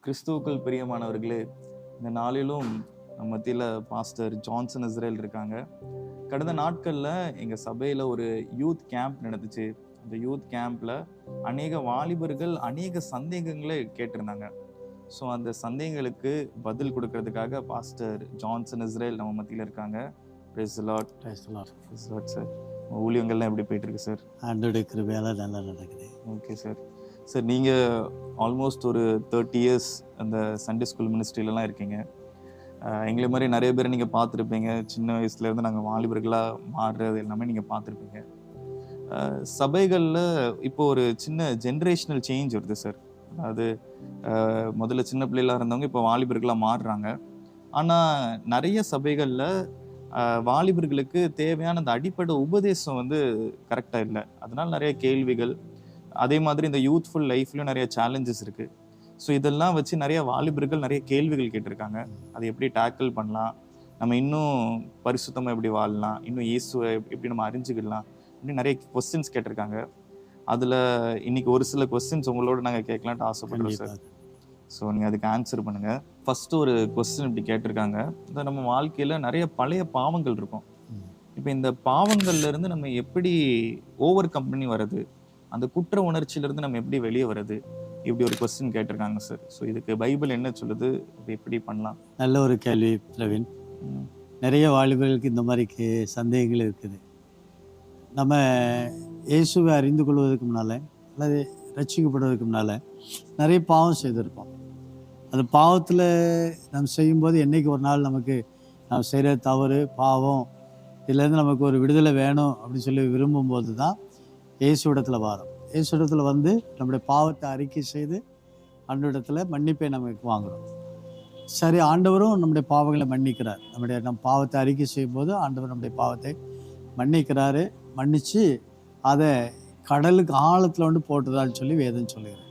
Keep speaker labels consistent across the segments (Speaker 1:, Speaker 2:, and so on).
Speaker 1: கிறிஸ்துவுக்குள் பிரியமானவர்களே, இந்த நாளிலும் நம்ம மத்தியில பாஸ்டர் ஜான்சன் இஸ்ரேல் இருக்காங்க. கடந்த நாட்கள்ல எங்க சபையில ஒரு யூத் கேம்ப் நடந்துச்சு. அந்த யூத் கேம்ப்ல அநேக வாலிபர்கள் அநேக சந்தேகங்களை கேட்டிருந்தாங்க. ஸோ அந்த சந்தேகங்களுக்கு பதில் கொடுக்கறதுக்காக பாஸ்டர் ஜான்சன் இஸ்ரேல் நம்ம மத்தியில இருக்காங்க. Praise the Lord.
Speaker 2: Praise the Lord.
Speaker 1: Praise the Lord sir. ஊழியங்கள்லாம் எப்படி போயிட்டு இருக்கு சார்?
Speaker 2: ஆண்டவருடைய கிருபையால நல்லா நடக்குது.
Speaker 1: Okay sir. சார், நீங்கள் ஆல்மோஸ்ட் ஒரு 30 இயர்ஸ் அந்த சண்டே ஸ்கூல் மினிஸ்ட்ரியிலலாம் இருக்கீங்க. எங்களை மாதிரி நிறைய பேர் நீங்கள் பார்த்துருப்பீங்க. சின்ன வயசுலேருந்து நாங்கள் வாலிபர்களாக மாறுறது எல்லாமே நீங்கள் பார்த்துருப்பீங்க. சபைகளில் இப்போ ஒரு சின்ன ஜென்ரேஷனல் சேஞ்ச் வருது சார். அதாவது முதல்ல சின்ன பிள்ளைகளாக இருந்தவங்க இப்போ வாலிபர்களாக மாறுறாங்க. ஆனால் நிறைய சபைகளில் வாலிபர்களுக்கு தேவையான அந்த அடிப்படை உபதேசம் வந்து கரெக்டாக இல்லை. அதனால நிறைய கேள்விகள், அதே மாதிரி இந்த யூத்ஃபுல் லைஃப்லையும் நிறைய சேலஞ்சஸ் இருக்குது. ஸோ இதெல்லாம் வச்சு நிறைய வாலிபர்கள் நிறைய கேள்விகள் கேட்டிருக்காங்க. அதை எப்படி டேக்கிள் பண்ணலாம், நம்ம இன்னும் பரிசுத்தமாக எப்படி வாழலாம், இன்னும் இயேசுவை எப்படி நம்ம அறிஞ்சுக்கலாம் அப்படின்னு நிறைய கொஸ்டின்ஸ் கேட்டிருக்காங்க. அதில் இன்னைக்கு ஒரு சில கொஸ்டின்ஸ் உங்களோட நாங்கள் கேட்கலான்ட்டு ஆசைப்படுறோம் சார். ஸோ நீங்கள் அதுக்கு ஆன்சர் பண்ணுங்கள். ஃபஸ்ட்டு ஒரு கொஸ்டின் இப்படி கேட்டிருக்காங்க. இந்த நம்ம வாழ்க்கையில் நிறைய பழைய பாவங்கள் இருக்கும். இப்போ இந்த பாவங்கள்லேருந்து நம்ம எப்படி ஓவர் கம் பண்ணி வர்றது, அந்த குற்ற உணர்ச்சியிலிருந்து நம்ம எப்படி வெளியே வர்றது, இப்படி ஒரு கொஸ்டின் கேட்டிருக்காங்க சார். ஸோ இதுக்கு பைபிள் என்ன சொல்லுது, இது எப்படி பண்ணலாம்?
Speaker 2: நல்ல ஒரு கேள்வி பிரவீன். நிறைய வாலிபர்களுக்கு இந்த மாதிரி சந்தேகங்கள் இருக்குது. நம்ம இயேசுவை அறிந்து கொள்வதற்கு முன்னால் அல்லது ரட்சிக்கப்படுவதற்கு முன்னால் நிறைய பாவம் செய்திருப்போம். அந்த பாவத்தில் நம்ம செய்யும்போது என்றைக்கு ஒரு நாள் நமக்கு நம்ம செய்கிற தவறு பாவம் இதுலேருந்து நமக்கு ஒரு விடுதலை வேணும் அப்படின்னு சொல்லி விரும்பும்போது தான் இயேசுவிடத்தில் வாரோம். இயேசுவிடத்தில் வந்து நம்முடைய பாவத்தை அறிக்கை செய்து ஆண்டவரிடத்தில் மன்னிப்பை நமக்கு வாங்குகிறோம். சரி, ஆண்டவரும் நம்முடைய பாவங்களை மன்னிக்கிறார். நம்ம பாவத்தை அறிக்கை செய்யும்போது ஆண்டவர் நம்முடைய பாவத்தை மன்னிக்கிறாரு. மன்னித்து அதை கடலுக்கு ஆழத்தில் வந்து போட்டுதான்னு சொல்லி வேதம் சொல்லுகிறார்.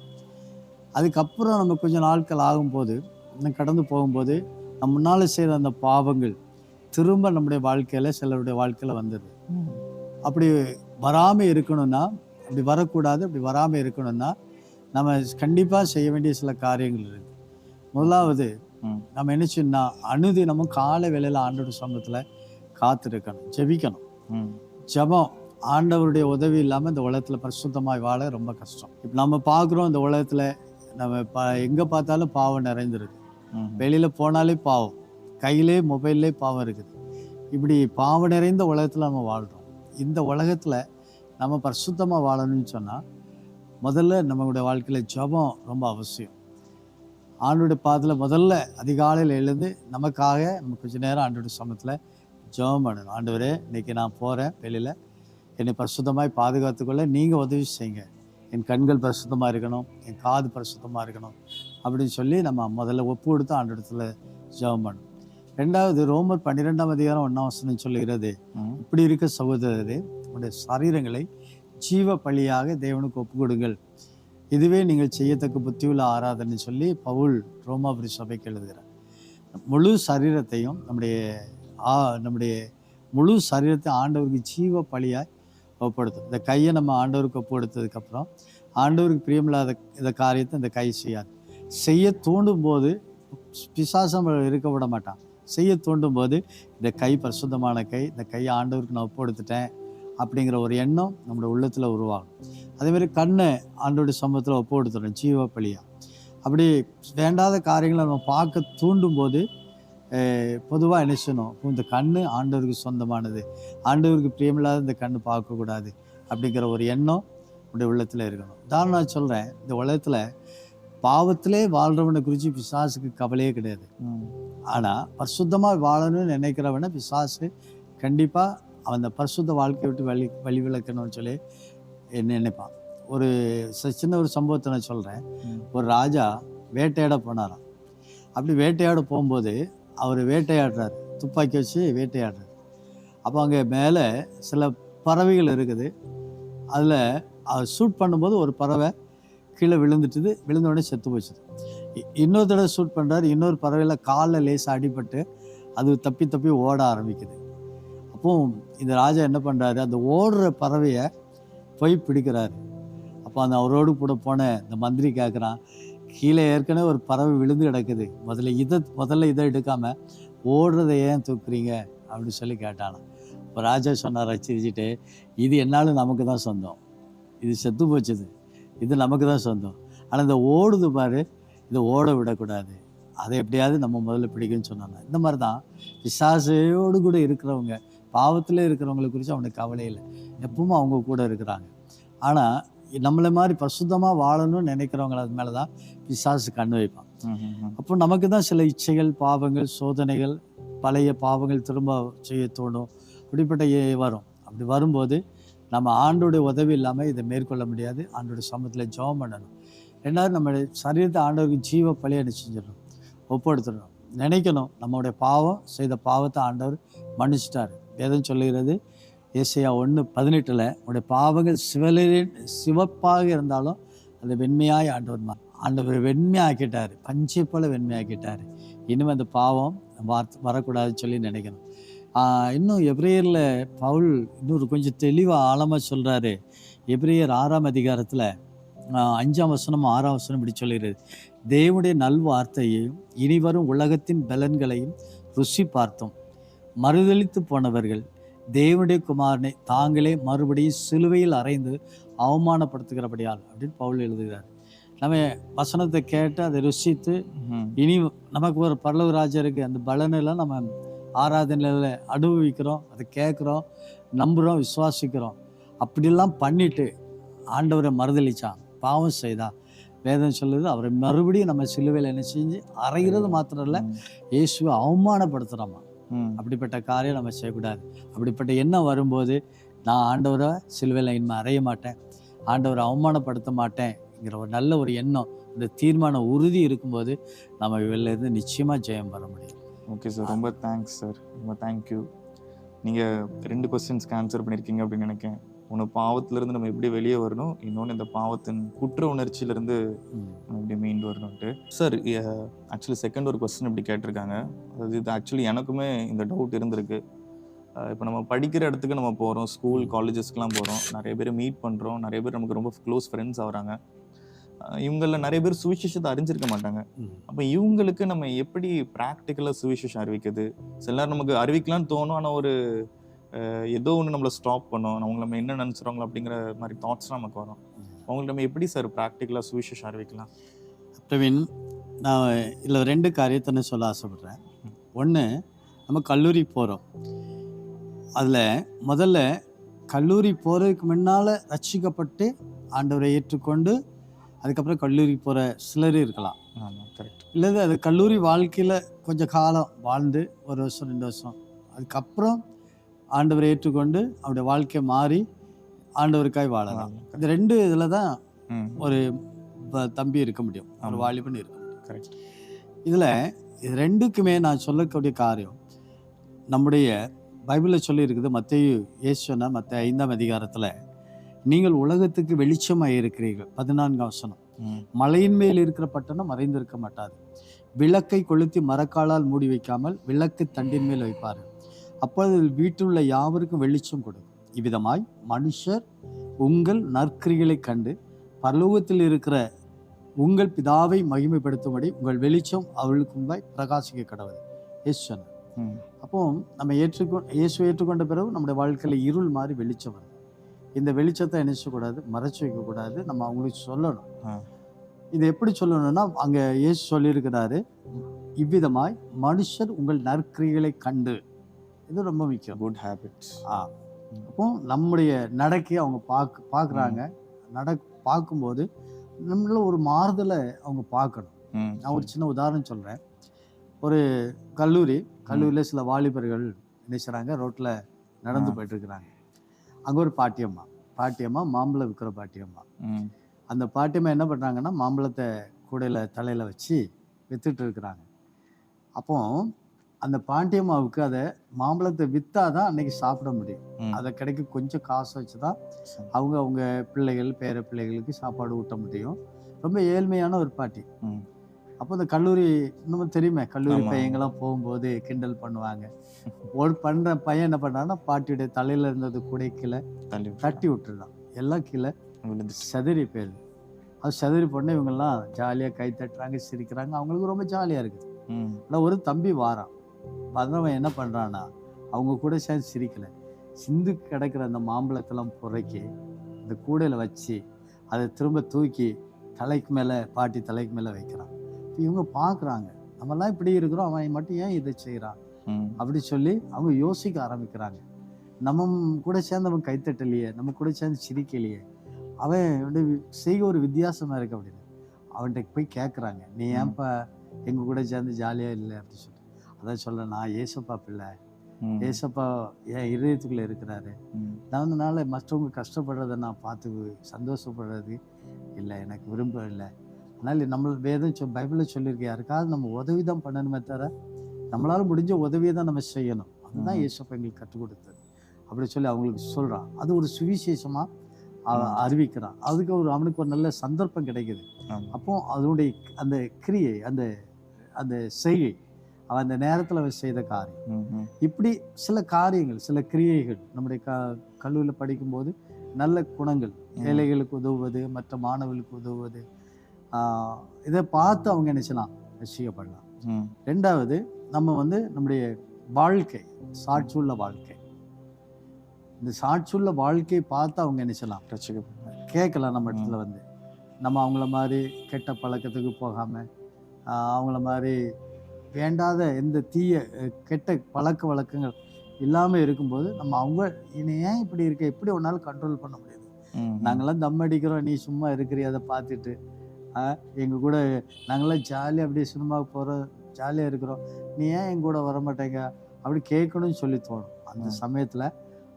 Speaker 2: அதுக்கப்புறம் நம்ம கொஞ்சம் நாட்கள் ஆகும்போது, இன்னும் கடந்து போகும்போது நம்ம முன்னால் செய்கிற அந்த பாவங்கள் திரும்ப நம்முடைய வாழ்க்கையில் சிலருடைய வாழ்க்கையில் வந்துடுது. அப்படி வராமல் இருக்கணும்னா, அப்படி வரக்கூடாது. அப்படி வராமல் இருக்கணும்னா நம்ம கண்டிப்பாக செய்ய வேண்டிய சில காரியங்கள் இருக்குது. முதலாவது, நம்ம என்ன செய்யணும்னா அனுதினமும் காலை வேளையில் ஆண்டவருடைய சமூகத்தில் காத்திருக்கணும், ஜெபிக்கணும். ஜெபம் ஆண்டவருடைய உதவி இல்லாமல் இந்த உலகத்தில் பரிசுத்தமாய் வாழ ரொம்ப கஷ்டம். இப்போ நம்ம பார்க்குறோம், இந்த உலகத்தில் நம்ம எங்கே பார்த்தாலும் பாவம் நிறைந்திருக்கு. வெளியில் போனாலே பாவம், கையிலே மொபைல்லே பாவம் இருக்குது. இப்படி பாவம் நிறைந்த உலகத்தில் நம்ம வாழ்கிறோம். இந்த உலகத்தில் நம்ம பரிசுத்தமாக வாழணும்னு சொன்னால் முதல்ல நம்மளுடைய வாழ்க்கையில் ஜெபம் ரொம்ப அவசியம். ஆண்டோடைய பாதத்தில் முதல்ல அதிகாலையில் எழுந்து நமக்காக நம்ம கொஞ்சம் நேரம் ஆண்டோடைய சமூகத்தில் ஜெபம் பண்ணணும். ஆண்டவரே, இன்றைக்கி நான் போகிறேன், வெளியில் என்னை பரிசுத்தமாய் பாதுகாத்துக்கொள்ள நீங்கள் உதவி செய்யுங்க. என் கண்கள் பரிசுத்தமாக இருக்கணும், என் காது பரிசுத்தமாக இருக்கணும் அப்படின்னு சொல்லி நம்ம முதல்ல ஒப்பு கொடுத்து ஆண்டோடத்தில் ஜெபம் பண்ணணும். ரெண்டாவது, ரோமர் 12:1 சொல்லுகிறது, இப்படி இருக்க சகோதரரே, உங்களுடைய சரீரங்களை ஜீவ பலியாக தேவனுக்கு ஒப்பு கொடுங்கள், இதுவே நீங்கள் செய்யத்தக்க புத்தியுள்ள ஆராதனை சொல்லி பவுல் ரோமாபுரி சபைக்கு எழுதுகிறார். முழு சரீரத்தையும் நம்முடைய முழு சரீரத்தை ஆண்டவருக்கு ஜீவ பலியாய் ஒப்படுத்தும். இந்த கையை நம்ம ஆண்டவருக்கு ஒப்பு கொடுத்ததுக்கப்புறம் ஆண்டவருக்கு பிரியமில்லாத இந்த காரியத்தை இந்த கை செய்யாது. செய்ய தூண்டும் போது பிசாசம் இருக்க விட மாட்டான். செய்ய தூண்டும் போது இந்த கை பரிசுத்தமான கை, இந்த கையை ஆண்டவருக்கு நான் ஒப்பு கொடுத்துட்டேன் அப்படிங்கிற ஒரு எண்ணம் நம்மளோட உள்ளத்தில் உருவாகும். அதேமாதிரி கண்ணை ஆண்டோடைய சமூகத்தில் ஒப்பு கொடுத்துடும் ஜீவ பலியாக. அப்படி வேண்டாத காரியங்களை நம்ம பார்க்க தூண்டும் போது பொதுவாக என்ன செய்யணும், இந்த கண் ஆண்டவருக்கு சொந்தமானது, ஆண்டவருக்கு பிரியமில்லாத இந்த கண் பார்க்கக்கூடாது அப்படிங்கிற ஒரு எண்ணம் நம்முடைய உள்ளத்தில் இருக்கணும். உதாரணம் நான் சொல்கிறேன், இந்த உலகத்தில் பாவத்திலே வாழ்கிறவனை குறித்து பிசாசுக்கு கவலையே கிடையாது. ஆனால் பரிசுத்தமாக வாழணும்னு நினைக்கிறவனை பிசாசு கண்டிப்பாக அவன் பரிசுத்த வாழ்க்கையை விட்டு வழி விளக்கணும்னு சொல்லி நினைப்பான். ஒரு சின்ன ஒரு சம்பவத்தை நான் சொல்கிறேன். ஒரு ராஜா வேட்டையாட போனாராம். அப்படி வேட்டையாட போகும்போது அவர் வேட்டையாடுறாரு, துப்பாக்கி வச்சு வேட்டையாடுறாரு. அப்போ அங்கே மேலே சில பறவைகள் இருக்குது. அதில் அவர் ஷூட் பண்ணும்போது ஒரு பறவை கீழே விழுந்துட்டுது. விழுந்த உடனே செத்து போச்சுது. இன்னொரு தடவை ஷூட் பண்ணுறாரு. இன்னொரு பறவையில் காலில் லேசாக அடிபட்டு அது தப்பி தப்பி ஓட ஆரம்பிக்குது. அப்போ இந்த ராஜா என்ன பண்ணுறாரு, அந்த ஓடுற பறவையை போய் பிடிக்கிறாரு. அப்போ அந்த அவரோடு கூட போன இந்த மந்திரி கேட்குறான், கீழே ஏற்கனவே ஒரு பறவை விழுந்து கிடக்குது, முதல்ல இதை எடுக்காம ஓடுறதை ஏன் தூக்குறீங்க அப்படின்னு சொல்லி கேட்டானாம். இப்போ ராஜா சொன்னார் சிரிச்சுட்டு, இது என்னாலும் நமக்கு தான் சொந்தம், இது செத்து போச்சுது, இது நமக்கு தான் சொந்தம். ஆனால் இந்த ஓடுது பாரு, இதை ஓட விடக்கூடாது, அதை எப்படியாவது நம்ம முதல்ல பிடிக்குன்னு சொன்னாங்க. இந்த மாதிரி தான் பிசாசையோடு கூட இருக்கிறவங்க, பாவத்தில் இருக்கிறவங்களை குறித்து அவனுக்கு கவலை இல்லை, எப்பவும் அவங்க கூட இருக்கிறாங்க. ஆனால் நம்மளை மாதிரி பரிசுத்தமாக வாழணும்னு நினைக்கிறவங்க அது மேலே தான் பிசாசு கண் வைப்பான். அப்போ நமக்கு தான் சில இச்சைகள், பாவங்கள், சோதனைகள், பழைய பாவங்கள் திரும்ப செய்ய தோணும், இப்படிப்பட்ட வரும். அப்படி வரும்போது நம்ம ஆண்டோடைய உதவி இல்லாமல் இதை மேற்கொள்ள முடியாது. ஆண்டோடைய சமூகத்தில் ஜெபம் பண்ணணும். ரெண்டாவது, நம்ம சரீரத்தை ஆண்டவருக்கு ஜீவ பலியை செஞ்சிடணும், ஒப்படுத்தணும், நினைக்கணும் நம்மளுடைய பாவம், செய்த பாவத்தை ஆண்டவர் மன்னிச்சிட்டாரு. வேதம் சொல்லுகிறது ஏசாயா 1:18, உடைய பாவங்கள் சிவப்பாக இருந்தாலும் அது வெண்மையாய் ஆண்டவர் வெண்மையாக்கிட்டார், பஞ்சை போல வெண்மையாக்கிட்டார். இனிமேல் அந்த பாவம் வரக்கூடாதுன்னு சொல்லி நினைக்கணும். இன்னும் எபிரேயரில் பவுல் இன்னொரு கொஞ்சம் தெளிவாக ஆழமாக சொல்கிறாரு. எபிரேயர் 6ஆம் அதிகாரத்தில் 5ஆம் வசனம் 6ஆம் வசனம் இப்படி சொல்லுகிறது, தேவனுடைய நல்வார்த்தையையும் இனிவரும் உலகத்தின் பலன்களையும் ருசி பார்த்தோம், மறுதலித்து போனவர்கள் தேவனுடைய குமாரனை தாங்களே மறுபடியும் சிலுவையில் அறைந்து அவமானப்படுத்துகிறபடியால் அப்படின்னு பவுல் எழுதுகிறார். நம்ம வசனத்தை கேட்டு அதை ருசித்து இனி நமக்கு ஒரு பரலோக ராஜருக்கு அந்த பலனெல்லாம் நம்ம ஆராதனையில் அனுபவிக்கிறோம், அதை கேட்குறோம், நம்புகிறோம், விசுவாசிக்கிறோம். அப்படிலாம் பண்ணிட்டு ஆண்டவரை மறுதளிச்சான், பாவம் செய்தா, வேதம் சொல்லுது அவரை மறுபடியும் நம்ம சிலுவையில் என்ன செஞ்சு அறைகிறது மாத்திரம் இல்லை, இயேசுவை அவமானப்படுத்துகிறோமா. அப்படிப்பட்ட காரியம் நம்ம செய்யக்கூடாது. அப்படிப்பட்ட எண்ணம் வரும்போது நான் ஆண்டவரை சிலுவையில் இனிமேல் அறைய மாட்டேன், ஆண்டவரை அவமானப்படுத்த மாட்டேன்ங்கிற ஒரு நல்ல ஒரு எண்ணம், இந்த தீர்மான உறுதி இருக்கும்போது நம்ம இதிலேருந்து நிச்சயமாக ஜெயம் பெற முடியும்.
Speaker 1: ஓகே சார், ரொம்ப தேங்க்ஸ் சார், ரொம்ப தேங்க்யூ. நீங்கள் 2 கொஸ்டின்ஸ்க்கு ஆன்சர் பண்ணியிருக்கீங்க அப்படின்னு நினைக்கிறேன். ஒன்று பாவத்திலேருந்து நம்ம எப்படி வெளியே வரணும், இன்னொன்று இந்த பாவத்தின் குற்ற உணர்ச்சியிலேருந்து நம்ம எப்படி மீண்டு வரணும்ட்டு. சார், ஆக்சுவலி செகண்ட் ஒரு கொஸ்டின் இப்படி கேட்டிருக்காங்க. அதாவது இது ஆக்சுவலி எனக்குமே இந்த டவுட் இருந்திருக்கு. இப்போ நம்ம படிக்கிற இடத்துக்கு நம்ம போகிறோம், ஸ்கூல் காலேஜஸ்க்கெலாம் போகிறோம், நிறைய பேர் மீட் பண்ணுறோம், நிறைய பேர் நமக்கு ரொம்ப க்ளோஸ் ஃப்ரெண்ட்ஸ் ஆகிறாங்க. இவங்களில் நிறைய பேர் சுவிசேஷத்தை அறிஞ்சிருக்க மாட்டாங்க. அப்போ இவங்களுக்கு நம்ம எப்படி ப்ராக்டிக்கலாக சுவிசேஷம் அறிவிக்குது? சில நேரம் நமக்கு அறிவிக்கலான்னு தோணும், ஆனால் ஒரு ஏதோ ஒன்று நம்மளை ஸ்டாப் பண்ணோம், அவங்க நம்ம என்ன நினச்சிருவாங்களோ அப்படிங்கிற மாதிரி தாட்ஸ்லாம் நமக்கு வரும். அவங்களுக்கு நம்ம எப்படி சார் ப்ராக்டிக்கலாக சுவிசேஷம் அறிவிக்கலாம்?
Speaker 2: பிரவீன், நான் இதில் 2 காரியத்தை சொல்ல ஆசைப்பட்றேன். ஒன்று, நம்ம கல்லூரி போகிறோம், அதில் முதல்ல கல்லூரி போகிறதுக்கு முன்னால் ரட்சிக்கப்பட்டு ஆண்டவரை ஏற்றுக்கொண்டு அதுக்கப்புறம் கல்லூரி போகிற சிலர் இருக்கலாம்.
Speaker 1: கரெக்ட்.
Speaker 2: இல்லை அது கல்லூரி வாழ்க்கையில் கொஞ்சம் காலம் வாழ்ந்து 1 வருஷம் 2 வருஷம் அதுக்கப்புறம் ஆண்டவரை ஏற்றுக்கொண்டு அவருடைய வாழ்க்கை மாறி ஆண்டவருக்காய் வாழலாம். இந்த 2 இதில் தான் ஒரு தம்பி இருக்க முடியும், ஒரு வாலிபன் இருக்க முடியும்.
Speaker 1: கரெக்ட்.
Speaker 2: இதில் இது 2க்குமே நான் சொல்லக்கூடிய காரியம் நம்முடைய பைபிளில் சொல்லியிருக்குது. மத்தேயு இயேசு சொன்னார், மத்தேயு 5ஆம் அதிகாரத்தில், நீங்கள் உலகத்துக்கு வெளிச்சமாக இருக்கிறீர்கள். 14ஆம் வசனம், மலையின் மேல் இருக்கிற பட்டணம் மறைந்திருக்க மாட்டாது, விளக்கை கொளுத்தி மரக்காலால் மூடி வைக்காமல் விளக்கு தண்டின் மேல் வைப்பார்கள், அப்பொழுது வீட்டில் உள்ள யாவருக்கும் வெளிச்சம் கொடுக்கும். இவ்விதமாய் மனுஷர் உங்கள் நற்கிரிகளை கண்டு பரலோகத்தில் இருக்கிற உங்கள் பிதாவை மகிமைப்படுத்தும்படி உங்கள் வெளிச்சம் அவளுக்கு முன்பாய் பிரகாசிக்க கடவுள் இயேசு சொன்னார். அப்போ நம்ம இயேசு ஏற்றுக்கொண்ட பிறகு நம்முடைய வாழ்க்கையில் இருள் மாதிரி வெளிச்சம் வருது. இந்த வெளிச்சத்தை நினைச்சக்கூடாது, மறைச்சு வைக்கக்கூடாது, நம்ம அவங்களுக்கு சொல்லணும். இது எப்படி சொல்லணும்னா, அங்கே இயேசு சொல்லியிருக்கிறாரு, இவ்விதமாய் மனுஷர் உங்கள் நற்கிரிகளை கண்டு. இது ரொம்ப முக்கியம்,
Speaker 1: குட் ஹேபிட்ஸ்.
Speaker 2: அப்போ நம்முடைய நடக்கையை அவங்க பார்க்குறாங்க, பார்க்கும்போது நம்மள ஒரு மாறுதலை அவங்க பார்க்கணும். நான் ஒரு சின்ன உதாரணம் சொல்கிறேன். ஒரு கல்லூரியில் சில வாலிபர்கள் என்ன செய்கிறாங்க, ரோட்டில் நடந்து போயிட்டுருக்குறாங்க. அங்கே ஒரு பாட்டியம்மா மாம்பழம் விற்கிற பாட்டியம்மா. அந்த பாட்டியம்மா என்ன பண்ணுறாங்கன்னா, மாம்பழத்தை கூடையில் தலையில் வச்சு விற்றுட்டு இருக்கிறாங்க. அப்போ அந்த பாண்டியம்மாவுக்கு அதை மாம்பழத்தை விற்றா தான் அன்னைக்கு சாப்பிட முடியும். அதை கிடைக்க கொஞ்சம் காசு வச்சு தான் அவங்க பிள்ளைகள் பேர பிள்ளைகளுக்கு சாப்பாடு ஊட்ட முடியும். ரொம்ப ஏழ்மையான ஒரு பாட்டி. அப்போ இந்த கல்லூரி இன்னும் தெரியுமே, கல்லூரி பையங்கள்லாம் போகும்போது கிண்டல் பண்ணுவாங்க. ஒரு பையன் என்ன பண்ணான்னா, பாட்டியுடைய தலையில் இருந்தது கூட கீழே தட்டி விட்டுருந்தான், எல்லாம் கீழே சதுரி போயிடுது. அது செதறி போன இவங்கெல்லாம் ஜாலியாக கை தட்டுறாங்க, சிரிக்கிறாங்க, அவங்களுக்கு ரொம்ப ஜாலியாக இருக்குது. ஆனால் ஒரு தம்பி வாரான், வந்தவன் என்ன பண்ணுறான்னா அவங்க கூட சேர்ந்து சிரிக்கலை, சிந்து கிடக்கிற அந்த மாம்பழத்தெல்லாம் பொறுக்கி அந்த கூடையில் வச்சு அதை திரும்ப தூக்கி தலைக்கு மேலே, பாட்டி தலைக்கு மேலே வைக்கிறான். இவங்க பார்க்குறாங்க, நம்மலாம் இப்படி இருக்கிறோம், அவன் மட்டும் ஏன் இதை செய்கிறான் அப்படி சொல்லி அவங்க யோசிக்க ஆரம்பிக்கிறாங்க. நம்ம கூட சேர்ந்து அவன் கைத்தட்டலையே, நம்ம கூட சேர்ந்து சிரிக்கலையே, அவன் செய்க ஒரு வித்தியாசமாக இருக்கு அப்படின்னு அவன்கிட்ட போய் கேட்குறாங்க, நீ ஏன்ப்பா எங்கள் கூட சேர்ந்து ஜாலியாக இல்லை அப்படின்னு சொல்லி. அதான் சொல்ல, நான் ஏசப்பா பிள்ளை, ஏசப்பா என் இதயத்துக்குள்ளே இருக்கிறாரு, நான் அதனால மற்றவங்க கஷ்டப்படுறத நான் பார்த்து சந்தோஷப்படுறது இல்லை, எனக்கு விரும்ப இல்லை. அதனால் நம்ம வேதம் பைபிளில் சொல்லியிருக்கேன், யாருக்காவது நம்ம உதவி தான் பண்ணணுமே தவிர நம்மளால் முடிஞ்ச உதவியை தான் நம்ம செய்யணும். அதுதான் ஏசப்பா எங்களுக்கு கற்றுக் கொடுத்தது அப்படி சொல்லி அவங்களுக்கு சொல்கிறான். அது ஒரு சுவிசேஷமாக அறிவிக்கிறான். அதுக்கு அவனுக்கு ஒரு நல்ல சந்தர்ப்பம் கிடைக்குது. அப்போ அதனுடைய அந்த கிரியை, அந்த அந்த செய்கை, அவன் அந்த நேரத்தில் அவன் செய்த காரியம், இப்படி சில காரியங்கள், சில கிரியைகள் நம்முடைய கல்லூரியில் படிக்கும்போது நல்ல குணங்கள், ஏழைகளுக்கு உதவுவது, மற்ற மாணவர்களுக்கு உதவுவது, இதை பார்த்து அவங்க என்ன செய்யலாம், ரசிக்கப்படலாம். ரெண்டாவது, நம்ம நம்முடைய வாழ்க்கை சாட்சியுள்ள வாழ்க்கை, இந்த சாட்சியுள்ள வாழ்க்கையை பார்த்து அவங்க என்ன செய்யலாம், ரசிக்கப்படலாம். கேட்கலாம் நம்ம இடத்துல நம்ம அவங்கள மாதிரி கெட்ட பழக்கத்துக்கு போகாமல், அவங்கள மாதிரி வேண்டாத எந்த தீய கெட்ட பழக்க வழக்கங்கள் இல்லாமல் இருக்கும்போது நம்ம அவங்க ஏன் இப்படி இருக்க, எப்படி ஒன்னாலும் கண்ட்ரோல் பண்ண முடியாது, நாங்களாம் தம் அடிக்கிறோம், நீ சும்மா இருக்கிறிய, அதை பார்த்துட்டு எங்கள் கூட நாங்களாம் ஜாலியாக அப்படியே சினிமாவுக்கு போகிறோம், ஜாலியாக இருக்கிறோம், நீ ஏன் எங்கள் கூட வரமாட்டேங்க அப்படி கேட்கணும்னு சொல்லி தோணும். அந்த சமயத்தில்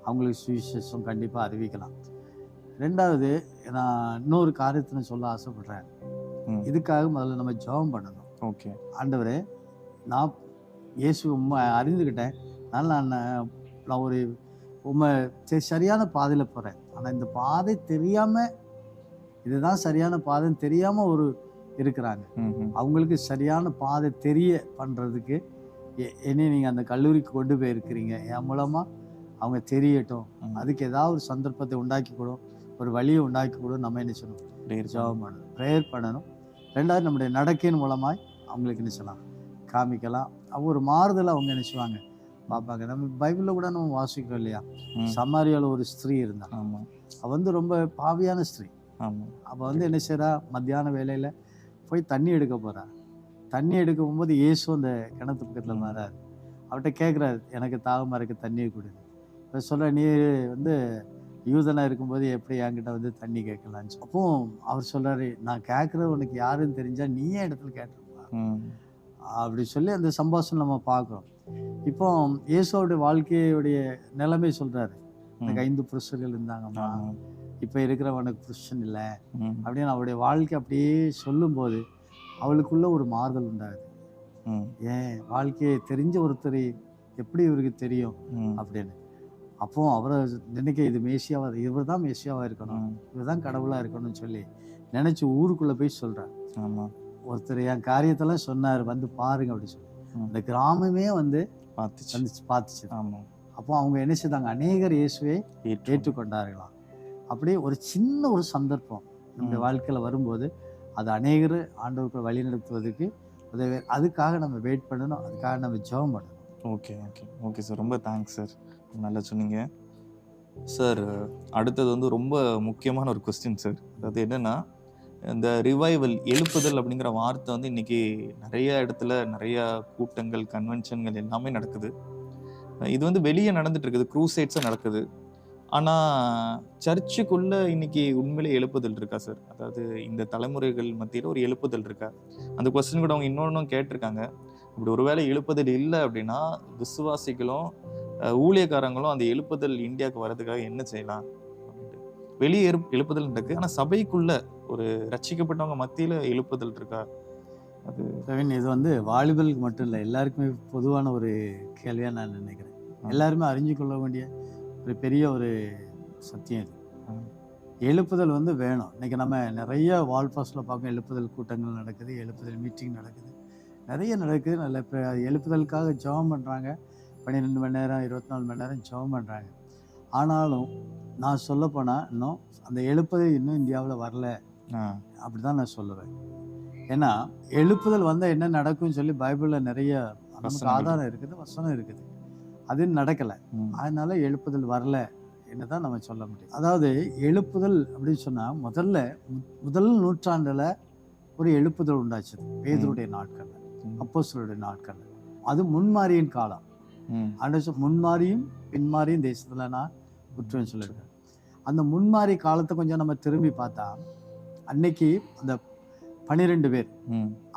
Speaker 2: அவங்களுக்கு சுவிசேஷம் கண்டிப்பாக அறிவிக்கலாம். ரெண்டாவது, நான் இன்னொரு காரியத்தை சொல்ல ஆசைப்படுறேன். இதுக்காக முதல்ல நம்ம ஜெபம் பண்ணணும்.
Speaker 1: ஓகே,
Speaker 2: ஆண்டவரே, நான் இயேசு உண்மை அறிந்துக்கிட்டேன், அதனால் நான் ஒரு உண்மை சரியான பாதையில் போகிறேன், ஆனால் இந்த பாதை தெரியாமல், இதுதான் சரியான பாதைன்னு தெரியாமல் இருக்கிறாங்க, அவங்களுக்கு சரியான பாதை தெரிய பண்ணுறதுக்கு என்னை நீங்கள் அந்த கல்லூரிக்கு கொண்டு போயிருக்கிறீங்க, என் மூலமாக அவங்க தெரியட்டும், அதுக்கு ஏதாவது ஒரு சந்தர்ப்பத்தை உண்டாக்கி கொடும், ஒரு வழியை உண்டாக்கி கொடும். நம்ம என்ன செய்யணும், ஜெபம் பண்ணணும், ப்ரேயர் பண்ணணும். ரெண்டாவது, நம்முடைய நடக்கையின் மூலமாய் அவங்களுக்கு என்ன செய்யலாம், காமிக்கலாம். ஒரு மாறுதலை அவங்க என்ன செய்வாங்க, பார்ப்பாங்க. நம்ம பைபிளில் கூட நம்ம வாசிக்கிறோம் இல்லையா, சமாரியாவில் ஒரு ஸ்திரீ இருந்தாள், அவள் ரொம்ப பாவியான ஸ்திரீ. அவள் என்ன செய்கிறா, மத்தியான வேலையில் போய் தண்ணி எடுக்க போகிறா. தண்ணி எடுக்க போகும்போது இயேசு அந்த கிணத்து பக்கத்தில் வராரு. அவர்கிட்ட கேட்குறாரு, எனக்கு தாகமாக இருக்க தண்ணியை கொடுங்க. இப்போ சொல்ல, நீ யூதனாக இருக்கும்போது எப்படி என்கிட்ட தண்ணி கேட்கலான்னு சொல்லி. அப்போ அவர் சொல்கிறாரு, நான் கேட்குறது உனக்கு யாருன்னு தெரிஞ்சால் நீயே இடத்துல கேட்டிருப்பா அப்படி சொல்லி அந்த சம்பாஷணை நம்ம பார்க்குறோம். இப்போ இயேசுவோடைய வாழ்க்கையுடைய நிலைமை சொல்கிறாரு, எனக்கு 5 புருஷர்கள் இருந்தாங்கம்மா, இப்போ இருக்கிறவனுக்கு புருஷன் இல்லை அப்படின்னு அவருடைய வாழ்க்கை அப்படியே சொல்லும்போது அவளுக்குள்ள ஒரு மாறுதல் உண்டாகுது. ஏன் வாழ்க்கையை தெரிஞ்ச ஒருத்தர் எப்படி இவருக்கு தெரியும் அப்படின்னு. அப்போ அவரை நினைக்க, இது மேசியாவா, இவர் தான் மேசியாவா இருக்கணும், இவர் தான் கடவுளாக இருக்கணும்னு சொல்லி நினச்சி ஊருக்குள்ளே போய் சொல்கிறார். ஒருத்தர் என் காரியத்தெல்லாம் சொன்னார், பாருங்க அப்படி சொல்லி இந்த கிராமமே பார்த்துச்சு. அப்போ அவங்க என்ன செய்தாங்க, அநேகர் இயேசுவை ஏற்றுக்கொண்டார்களாம். அப்படியே ஒரு சின்ன ஒரு சந்தர்ப்பம் நம்முடைய வாழ்க்கையில் வரும்போது அது அநேகர் ஆண்டவருக்கு வழி நடத்துவதற்கு உதவி. அதுக்காக நம்ம வெயிட் பண்ணணும், அதுக்காக நம்ம ஜெபம் பண்ணணும்.
Speaker 1: ஓகே ஓகே ஓகே சார், ரொம்ப தேங்க்ஸ் சார், நல்லா சொன்னீங்க சார். அடுத்தது ரொம்ப முக்கியமான ஒரு கொஸ்டின் சார். அது என்னன்னா, இந்த ரிவைவல், எழுப்புதல் அப்படிங்கிற வார்த்தை இன்னைக்கு நிறைய இடத்துல நிறைய கூட்டங்கள், கன்வென்ஷன்கள் எல்லாமே நடக்குது. இது வெளியே நடந்துட்டு இருக்குது, க்ரூசைட்ஸாக நடக்குது. ஆனால் சர்ச்சுக்குள்ள இன்னைக்கு உண்மையிலே எழுப்புதல் இருக்கா சார்? அதாவது இந்த தலைமுறைகள் மத்தியில் ஒரு எழுப்புதல் இருக்கா? அந்த கொஸ்டின் கூட அவங்க இன்னொன்றும் கேட்டிருக்காங்க. அப்படி ஒருவேளை எழுப்புதல் இல்லை அப்படின்னா விசுவாசிகளும் ஊழியக்காரங்களும் அந்த எழுப்புதல் இந்தியாவுக்கு வர்றதுக்காக என்ன செய்யலாம் அப்படின்ட்டு. வெளியே எழுப்புதல் இருக்கு, ஆனால் சபைக்குள்ள ஒரு ரட்சிக்கப்பட்டவங்க மத்தியில் எழுப்புதல் இருக்கா? அது
Speaker 2: இது வாலிபலுக்கு மட்டும் இல்லை, எல்லாருக்குமே பொதுவான ஒரு கேள்வியாக நான் நினைக்கிறேன். எல்லாருமே அறிஞ்சு கொள்ள வேண்டிய ஒரு பெரிய ஒரு சத்தியம் இது. எழுப்புதல் வேணும். இன்னைக்கு நம்ம நிறைய வால்பாஸில் பார்க்க எழுப்புதல் கூட்டங்கள் நடக்குது, எழுப்புதல் மீட்டிங் நடக்குது, நிறைய நடக்குது. நல்ல எழுப்புதலுக்காக ஜெபம் பண்ணுறாங்க, 12 மணி நேரம் 24 மணி நேரம் ஜெபம் பண்ணுறாங்க. ஆனாலும் நான் சொல்லப்போனால் இன்னும் அந்த எழுப்புதல் இன்னும் இந்தியாவில் வரல அப்படிதான் நான் சொல்லுவேன். ஏன்னா எழுப்புதல் வந்தால் என்ன நடக்கும்னு சொல்லி பைபிளில் நிறைய நமக்கு ஆதாரம் இருக்குது, வசனம் இருக்குது. அது நடக்கலை, அதனால எழுப்புதல் வரல என்று தான் நம்ம சொல்ல முடியும். அதாவது எழுப்புதல் அப்படின்னு சொன்னால் முதல் நூற்றாண்டில் ஒரு எழுப்புதல் உண்டாச்சுது பேதுருடைய நாட்களில், அப்போஸ்தலருடைய நாட்களில். அது முன்மாரியின் காலம். முன்மாரியும் பின்மாரியும் தேசத்துல நான் குற்றம் சொல்லியிருக்கேன். அந்த முன்மாரி காலத்தை கொஞ்சம் நம்ம திரும்பி பார்த்தா, அன்னைக்கு அந்த 12 பேர்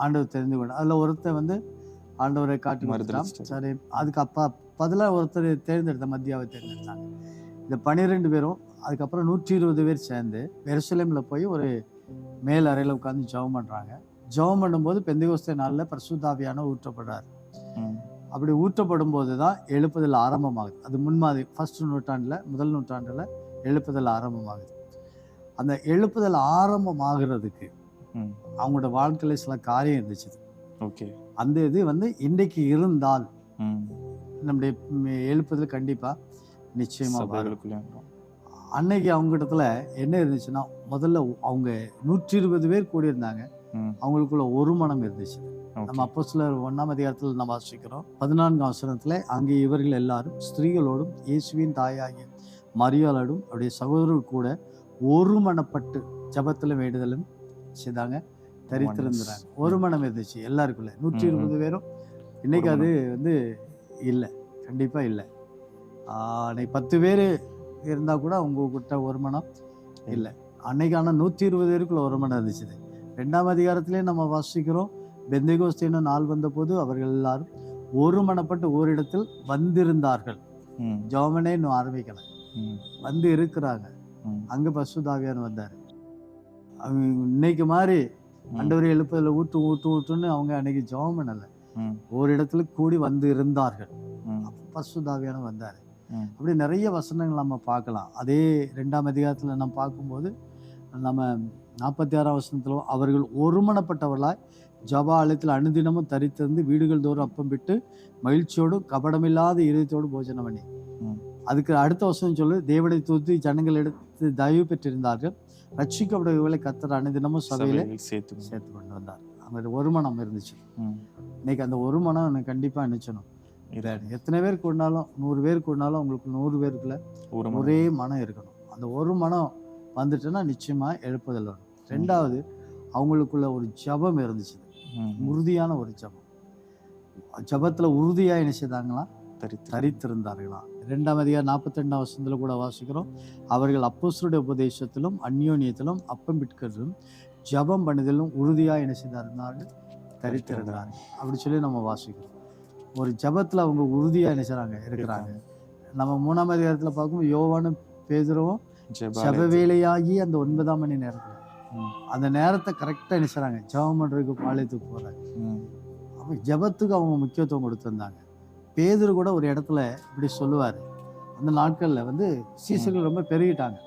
Speaker 2: ஆண்டவர் தெரிந்து கொண்டு, அதில் ஒருத்தர் வந்து ஆண்டவரை காட்டி கொடுத்தான். சரி, அதுக்கு பதிலாக ஒருத்தர் தேர்ந்தெடுத்த மத்தியாவை தேர்ந்தெடுத்தாங்க. இந்த 12 பேரும் அதுக்கப்புறம் 120 பேர் சேர்ந்து எருசலேமில் போய் ஒரு மேல் அறையில் உட்காந்து ஜெபம் பண்ணுறாங்க. ஜெபம் பண்ணும்போது பெந்தெகோஸ்தே நாளில் பரிசுத்த ஆவியானவர் ஊற்றப்படுறார். அப்படி ஊற்றப்படும் போது தான் எழுப்புதல் ஆரம்பமாகுது. அது முன்மாதிரி முதல் நூற்றாண்டில் எழுப்புதல் ஆரம்பமாகுது. அந்த எழுப்புதல் ஆரம்பமாகிறதுக்கு அவங்களோட வாழ்க்கையில சில காரியம் இருந்துச்சு. அந்த இது வந்து இன்றைக்கு இருந்தால் நம்முடைய எழுப்புதல் கண்டிப்பா நிச்சயமா அன்னைக்கு அவங்க இடத்துல என்ன இருந்துச்சுன்னா, முதல்ல அவங்க 120 பேர் கூடியிருந்தாங்க. அவங்களுக்குள்ள ஒரு மனம் இருந்துச்சு. நம்ம அப்போஸ்தலர் 1ஆம் அதிகாரத்தில் நம்ம வாசிக்கிறோம் 14ஆம் வசனத்துல, அங்கே இவர்கள் எல்லாரும் ஸ்திரீகளோடும் இயேசுவின் தாயாகிய மரியாளோடும் அவருடைய சகோதரர் கூட ஒரு மனப்பட்டு ஜபத்திலும் வேண்டுதலும் செய்தாங்க, தரித்திருந்தாங்க. ஒரு மனம் இருந்துச்சு எல்லாருக்குள்ள. 120 பேரும். இன்னைக்கு அது வந்து இல்லை, கண்டிப்பா இல்லை. அன்னைக்கு 10 பேர் இருந்தா கூட அவங்க கிட்ட ஒரு மனம் இல்லை. அன்னைக்கு ஆனால் 120 பேருக்குள்ள ஒரு மனம் இருந்துச்சு. 2ஆம் அதிகாரத்திலே நம்ம வாசிக்கிறோம், பெந்தெகோஸ்தே நாள் வந்த போது அவர்கள் எல்லாரும் ஒரு மனப்பட்டு ஓரிடத்தில் வந்திருந்தார்கள். ஜெபமே இன்னும் ஆரம்பிக்கல, வந்து இருக்கிறாங்க. அங்க பரிசுத்த ஆவியானவர் வந்தாரு. அவங்க இன்னைக்கு மாதிரி ஆண்டவரை எழுப்புதல ஊட்டுன்னு அவங்க அன்னைக்கு ஜெபம் பண்ணல, ஒரு இடத்துல கூடி வந்து இருந்தார்கள். பரிசுத்த ஆவியானவர் வந்தாரு. அப்படி நிறைய வசனங்கள் நம்ம பார்க்கலாம். அதே 2ஆம் அதிகாரத்துல நம்ம பார்க்கும்போது நம்ம 46ஆம் வசனத்துல, அவர்கள் ஒருமனப்பட்டவர்களாய் ஜப ஆலயத்தில் அனுதினமும் தரித்திருந்து வீடுகள் தோறும் அப்பம் விட்டு மகிழ்ச்சியோடும் கபடமில்லாத இதயத்தோடு போஜனம் பண்ணி. அதுக்கு அடுத்த வசனம் சொல்லு, தேவனை தூத்தி ஜனங்கள் எடுத்து தயவு பெற்றிருந்தார்கள், ரட்சிக்கப்படுகளை கர்த்தர் அனுதினமும் சபையில சேர்த்து கொண்டு வந்தார். அங்க ஒரு மனம் இருந்துச்சு. இன்னைக்கு அந்த ஒரு மனம் எனக்கு கண்டிப்பா நினைச்சணும். எத்தனை பேர் கூடினாலும் 100 பேர் கூடினாலும் உங்களுக்கு 100 பேருக்குள்ள ஒரே மனம் இருக்கணும். அந்த ஒரு மனம் வந்துட்டுன்னா நிச்சயமா எழுப்புதல் வரும். 2வது, அவங்களுக்குள்ள ஒரு ஜபம் இருந்துச்சு, உறுதியான ஒரு ஜபம். ஜபத்துல உறுதியா என்ன செய்தாங்களாம், தரித்திருந்தார்களாம். 2ஆம் அதிகாரம் 42ஆம் வசனத்துல கூட வாசிக்கிறோம், அவர்கள் அப்போஸ்தலருடைய உபதேசத்திலும் அந்யோன்யத்திலும் அப்பம் பிட்கிறதும் ஜபம் பண்ணுதலும் உறுதியா என்ன செய்தார்கள், தரித்திருந்தார்கள் அப்படி சொல்லி நம்ம வாசிக்கிறோம். ஒரு ஜபத்துல அவங்க உறுதியா என்ன செய்றாங்க, இருக்கிறாங்க. நம்ம 3ஆம் அதிகாரத்துல பார்க்கும்போது யோவானும் பேதுருவும் ஜப வேலையாகி அந்த 9ஆம் மணி நேரத்துல அந்த நேரத்தை கரெக்டா என்ன செய்றாங்க, ஜபம் பண்றதுக்கு பாளையத்துக்கு போறாங்க. அப்ப ஜபத்துக்கு அவங்க முக்கியத்துவம் கொடுத்திருந்தாங்க. பேதுரு கூட ஒரு இடத்துல இப்படி சொல்லுவாரு, அந்த நாட்கள்ல வந்து சீசர்கள் ரொம்ப பெருகிட்டாங்க.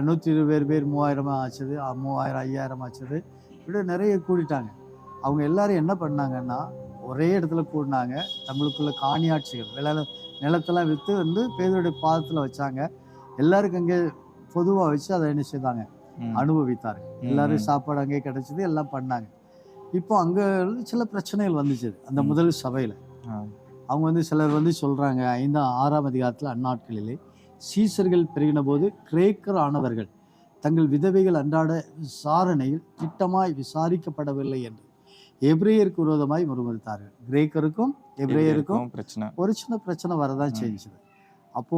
Speaker 2: 120 பேர் 3000 ஆச்சுது, 3000 5000 ஆச்சுது, இப்படி நிறைய கூடிட்டாங்க. அவங்க எல்லாரும் என்ன பண்ணாங்கன்னா, ஒரே இடத்துல கூடினாங்க. தங்களுக்குள்ள காணியாட்சிகள் நிலத்தெல்லாம் விற்று வந்து பேதுருடைய பாதத்துல வச்சாங்க. எல்லாருக்கும் அங்கே பொதுவா வச்சு அதை என்ன செய்தாங்க, அனுபவித்தார்கள். எல்லாரும் சாப்பாடு அங்கே கிடைச்சது, எல்லாம் பண்ணாங்க. இப்போ அங்க சில பிரச்சனைகள் வந்துச்சு அந்த முதல் சபையில. அவங்க வந்து சிலர் வந்து சொல்றாங்க, 5ஆம் அதிகாரத்துல, அந்நாட்களிலே சீசர்கள் பெருகின போது கிரேக்கர் ஆனவர்கள் தங்கள் விதவைகள் அன்றாட விசாரணையில் திட்டமாய் விசாரிக்கப்படவில்லை என்று எபிரேயருக்கு விரோதமாய் முறுமுறுத்தார்கள். கிரேக்கருக்கும் எபிரேயருக்கும் ஒரு சின்ன பிரச்சனை வரதான் செஞ்சது. அப்போ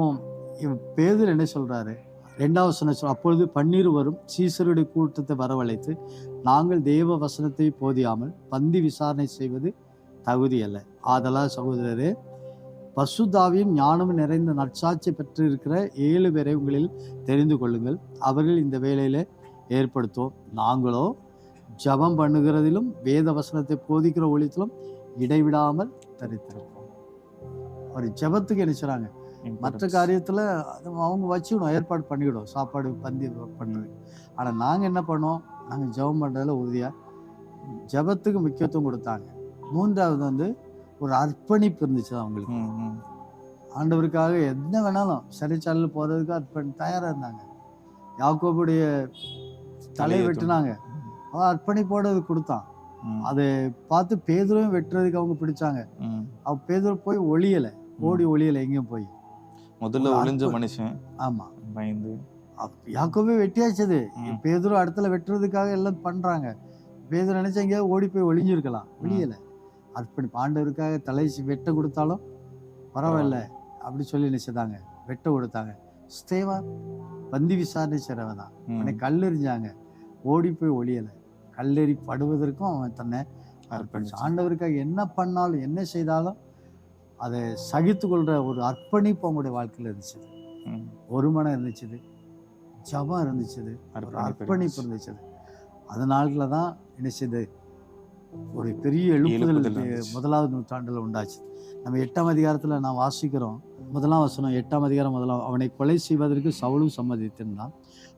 Speaker 2: பேதுரு என்ன சொல்றாரு, 2ஆவது வசனம், அப்பொழுது 12 சீசருடைய கூட்டத்தை வரவழைத்து, நாங்கள் தேவ வசனத்தை போதியாமல் பந்தி விசாரணை செய்வது தகுதி அல்ல. ஆதலால் சகோதரரே, பரிசுத்தாவியும் ஞானமும் நிறைந்த நற்சாட்சி பெற்று இருக்கிற 7 பேரை உங்களில் தெரிந்து கொள்ளுங்கள். அவர்கள் இந்த வேலையில ஏற்படுத்தும். நாங்களோ ஜபம் பண்ணுகிறதிலும் வேத வசனத்தை போதிக்கிற ஒழித்திலும் இடைவிடாமல் தரித்திருப்போம். ஒரு ஜபத்துக்கு என்ன செய்றாங்க, மற்ற காரியத்துல அவங்க வச்சுக்கணும், ஏற்பாடு பண்ணிவிடும், சாப்பாடு பந்தி பண்றது. ஆனா நாங்க என்ன பண்ணோம், நாங்க ஜபம் பண்றதுல உறுதியா ஜபத்துக்கு முக்கியத்துவம் கொடுத்தாங்க. 3வது வந்து ஒரு அர்ப்பணிப்பு இருந்துச்சு அவங்களுக்கு. ஆண்டவருக்காக என்ன வேணாலும் சிறைச்சாலையில் போறதுக்கு தயாரா இருந்தாங்க. யாக்கோபுடைய தலையை வெட்டினாங்க. அவன் அர்ப்பணிப்போட அது கொடுத்தான். அதை பார்த்து பேதுருவையும் வெட்டுறதுக்கு அவங்க பிடிச்சாங்க. அவன் பேதுரு போய் ஒளியலை, ஓடி ஒளியலை எங்கேயும் போய்.
Speaker 1: முதல்ல ஒளிஞ்ச மனுஷன்
Speaker 2: ஆமா
Speaker 1: பயந்து
Speaker 2: யாக்கோபே வெட்டியாச்சது. பேதுரு இடத்துல வெட்டுறதுக்காக எல்லாம் பண்றாங்க. பேதுரு நினைச்சா எங்கேயாவது ஓடி போய் ஒளிஞ்சிருக்கலாம், ஒளியலை. அர்ப்பணிப்பு ஆண்டவருக்காக தலை வெட்ட கொடுத்தாலும் பரவாயில்ல அப்படி சொல்லி நினைச்சதாங்க, வெட்ட கொடுத்தாங்க. ஸ்தேவா பந்தி விசாரணை செய்றவன் தான், அவனை கல்லெறிஞ்சாங்க, ஓடி போய் ஒளியலை. கல்லெறி படுவதற்கும் அவன் தன்னை அர்ப்பணிச்சான். ஆண்டவருக்காக என்ன பண்ணாலும் என்ன செய்தாலும் அதை சகித்து கொள்ற ஒரு அர்ப்பணிப்பு அவங்களுடைய வாழ்க்கையில் இருந்துச்சு. ஒரு மனம் இருந்துச்சு, ஜபம் இருந்துச்சு, ஒரு அர்ப்பணிப்பு இருந்துச்சு. அதனால தான் என்ன செய்து ஒரு பெரிய எழுப்புதல் 1ஆவது நூற்றாண்டில் உண்டாச்சு. நம்ம 8ஆம் அதிகாரத்தில் நான் வாசிக்கிறோம், 1ஆம் வசனம், 8ஆம் அதிகாரம் 1. அவனை கொலை செய்வதற்கு சவுலும் சம்மதித்திருந்தான்.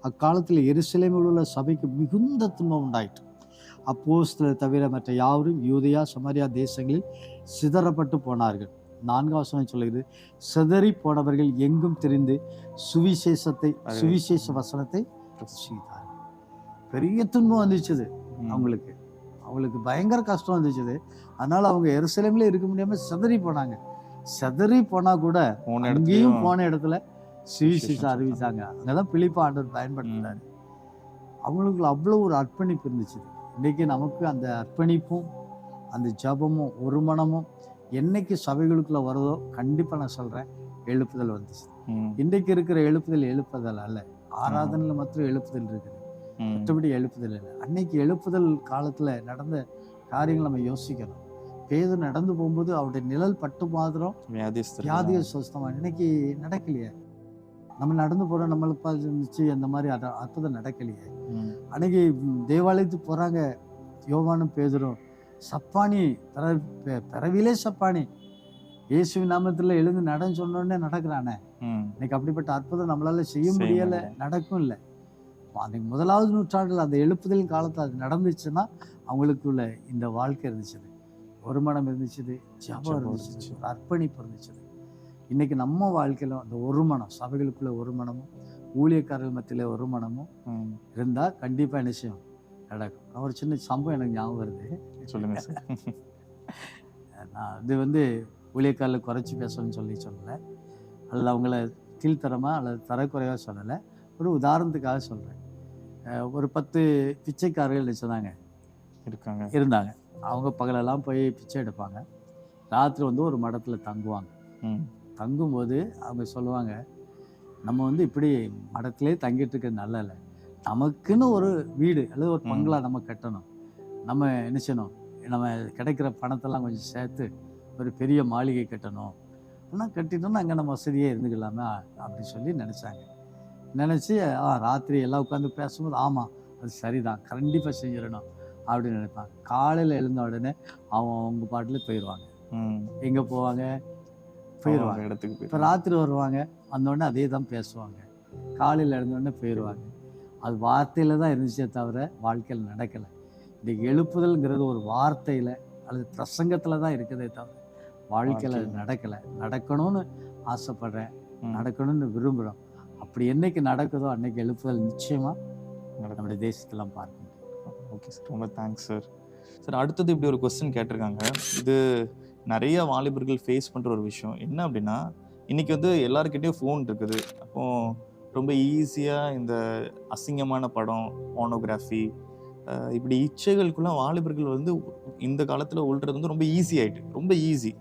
Speaker 2: அக்காலத்தில் எருசலேமில் உள்ள சபைக்கு மிகுந்த துன்பம் உண்டாயிற்று. அப்போஸ்தலரை தவிர மற்ற யாவரும் யூதேயா சமாரியா தேசங்களில் சிதறப்பட்டு போனார்கள். 4ஆம் வசனம் சொல்லுகிறது, சிதறி போனவர்கள் எங்கும் திரிந்து சுவிசேஷ வசனத்தை செய்தார்கள். பெரிய துன்பம் வந்துச்சுது அவங்களுக்கு பயங்கர கஷ்டம் வந்துச்சுது. அதனால அவங்க எருசலேம்ல இருக்க முடியாம சிதறி போனாங்க. சிதறி போனா கூட அங்கேயும் போன இடத்துல சுவிசேஷம் அறிவிச்சாங்க. அங்கதான் பிலிப்பு ஆண்டவர் பயன்படுத்தினாரு. அவங்களுக்கு அவ்வளவு ஒரு அர்ப்பணிப்பு இருந்துச்சு. இன்னைக்கு நமக்கு அந்த அர்ப்பணிப்பும் அந்த ஜபமும் ஒரு மனமும் என்னைக்கு சபைகளுக்குள்ள வருதோ கண்டிப்பா நான் சொல்றேன் எழுப்புதல் வந்துச்சு. இன்றைக்கு இருக்கிற எழுப்புதல் அல்ல, ஆராதனையில மாத்திரம் எழுப்புதல் இருக்குது, மற்றபடி எழுப்புதல் இல்லை. அன்னைக்கு எழுப்புதல் காலத்துல நடந்த காரியங்கள் நம்ம யோசிக்கணும். பேதுரு நடந்து போகும்போது அவருடைய நிழல் பட்டு மாத்திரம் வியாதிய சுஸ்தமா. இன்னைக்கு நடக்கலையே, நம்ம நடந்து போறோம், நம்மளுக்கு இருந்துச்சு அந்த மாதிரி அற்புதம் நடக்கலையே. அன்னைக்கு தேவாலயத்துக்கு போறாங்க யோவானும் பேதுரும், சப்பானி பிறவிலே சப்பானி இயேசுவின் நாமத்துல எழுந்து நடன்னு சொன்னோடனே நடக்கிறானே. இன்னைக்கு அப்படிப்பட்ட அற்புதம் நம்மளால செய்ய முடியல, நடக்கும் இல்லை. அன்னைக்கு 1ஆவது நூற்றாண்டில் அந்த எழுப்புதலின் காலத்தில் அது நடந்துச்சுன்னா அவங்களுக்குள்ள இந்த வாழ்க்கை இருந்துச்சு, ஒரு மனம் இருந்துச்சு, ஜபம் இருந்துச்சு, ஒரு அர்ப்பணிப்பு இருந்துச்சு. இன்னைக்கு நம்ம வாழ்க்கையில அந்த ஒரு மனம், சபைகளுக்குள்ள ஒரு மனமும் ஊழியக்காரர்கள் மத்தியில ஒரு மனமும் இருந்தா கண்டிப்பா என்ன செய்யும் நடக்கும். ஒரு சின்ன சம்பவம் எனக்கு ஞாபகம் வருது,
Speaker 1: சொல்லுங்க சார்.
Speaker 2: நான் இது ஊழியக்காரர்கள் குறைச்சி பேசணும்னு சொல்லலை, அல்லது அவங்கள கீழ்த்தரமா அல்லது தரக்குறைவா சொல்லலை, ஒரு உதாரணத்துக்காக சொல்றேன். ஒரு 10 பிச்சைக்காரர்கள் சொன்னாங்க இருந்தாங்க. அவங்க பகலெல்லாம் போய் பிச்சை எடுப்பாங்க, ராத்திரி ஒரு மடத்துல தங்குவாங்க. தங்கும்போது அவங்க சொல்லுவாங்க, நம்ம இப்படி மடத்திலே தங்கிட்டு இருக்கிறது நல்லா இல்லை, நமக்குன்னு ஒரு வீடு அல்லது ஒரு பங்களா நம்ம கட்டணும், நம்ம என்ன செய்யணும், நம்ம கிடைக்கிற பணத்தெல்லாம் கொஞ்சம் சேர்த்து ஒரு பெரிய மாளிகை கட்டணும், ஆனால் கட்டிட்டோம்னா அங்கே நம்ம வசதியே இருந்துக்கலாமே அப்படி சொல்லி நினச்சாங்க. நினச்சி ராத்திரி எல்லாம் உட்காந்து பேசும்போது ஆமாம் அது சரிதான், கண்டிப்பாக செஞ்சிடணும் அப்படின்னு நினைப்பாங்க. காலையில் எழுந்த உடனே அவங்க பாட்டில் போயிடுவாங்க. எங்கே போவாங்க, போயிடுவாங்க இடத்துக்கு. இப்போ ராத்திரி வருவாங்க, வந்தோடனே அதே தான் பேசுவாங்க. காலையில் எழுந்தோடனே போயிடுவாங்க. அது வார்த்தையில் தான் இருந்துச்சே தவிர வாழ்க்கையில் நடக்கலை. இன்றைக்கி எழுப்புதல்ங்கிறது ஒரு வார்த்தையில் அல்லது பிரசங்கத்தில் தான் இருக்குதே தவிர வாழ்க்கையில் அது நடக்கலை. நடக்கணும்னு ஆசைப்படுறேன், நடக்கணும்னு விரும்புகிறோம். அப்படி என்னைக்கு நடக்குதோ அன்னைக்கு எழுப்புதல் நிச்சயமாக நம்முடைய தேசத்தெல்லாம் பார்க்க முடியும்.
Speaker 1: ஓகே சார், ரொம்ப தேங்க்ஸ் சார். சார், அடுத்தது இப்படி ஒரு கொஸ்டின் கேட்டிருக்காங்க. இது நிறைய வாலிபர்கள் ஃபேஸ் பண்ணுற ஒரு விஷயம் என்ன அப்படின்னா, இன்றைக்கி எல்லாருக்கிட்டேயும் ஃபோன் இருக்குது. அப்போது ரொம்ப ஈஸியாக இந்த அசிங்கமான படம், போனோகிராஃபி, இப்படி இச்சைகளுக்குள்ள வாலிபர்கள் இந்த காலத்தில் உள்றது ரொம்ப ஈஸி ஆகிட்டு, ரொம்ப ஈஸி,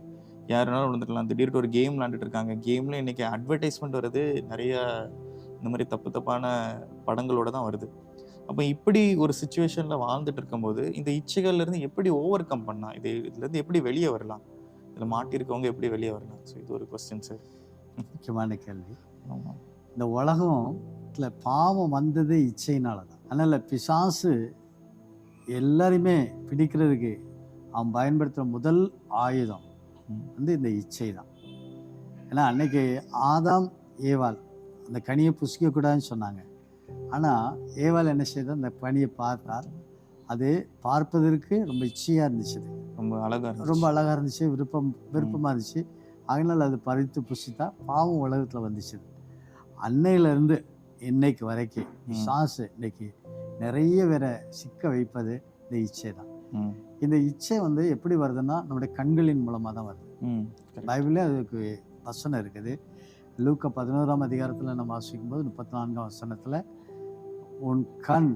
Speaker 1: யாருனாலும் விழுந்துக்கலாம். திடீர்னு ஒரு கேம் விளாண்டுட்டு இருக்காங்க, கேமில் இன்றைக்கி அட்வர்டைஸ்மெண்ட் வருது, நிறைய இந்த மாதிரி தப்பான படங்களோட தான் வருது. அப்போ இப்படி ஒரு சுச்சுவேஷனில் வாழ்ந்துட்டு இருக்கும்போது இந்த இச்சைகள்லேருந்து எப்படி ஓவர் கம் பண்ணலாம், இதுலேருந்து எப்படி வெளியே வரலாம், இதில் மாட்டியிருக்கவங்க எப்படி வெளியே வரலாம்? ஸோ இது ஒரு கொஸ்டின் சார்.
Speaker 2: முக்கியமான கேள்வி. ஆமாம், இந்த உலகத்துல பாவம் வந்தது இச்சையினால தான். அதனால் பிசாசு எல்லாருமே பிடிக்கிறதுக்கு அவன் பயன்படுத்துகிற முதல் ஆயுதம் இந்த இச்சை தான். ஏன்னா அன்னைக்கு ஆதாம் ஏவாள் அந்த கனியை புசிக்கக்கூடாதுன்னு சொன்னாங்க. ஆனால் ஏவாள் என்ன செய்தால் அந்த கனியை பார்த்தால் அது பார்ப்பதற்கு ரொம்ப இச்சையாக இருந்துச்சு, ரொம்ப அழகாக இருந்துச்சு, விருப்பமாக இருந்துச்சு. அதனால் அது பறித்து புசித்தா பாவம் உலகத்தில் வந்துச்சு. அன்னையிலேருந்து இன்னைக்கு வரைக்கும் பிசாசு இன்னைக்கு நிறைய பேரை சிக்க வைப்பது இந்த இச்சை தான்.
Speaker 1: ம்.
Speaker 2: இந்த இச்சை வந்து எப்படி வருதுன்னா நம்முடைய கண்களின் மூலமாக தான் வருது.
Speaker 1: ம். correct.
Speaker 2: பைபிளே அதுக்கு வசனம் இருக்குது. லூக்கா 11ஆம் அதிகாரத்தில் நம்ம வாசிக்கும்போது 34ஆம் வசனத்தில் உன் கண்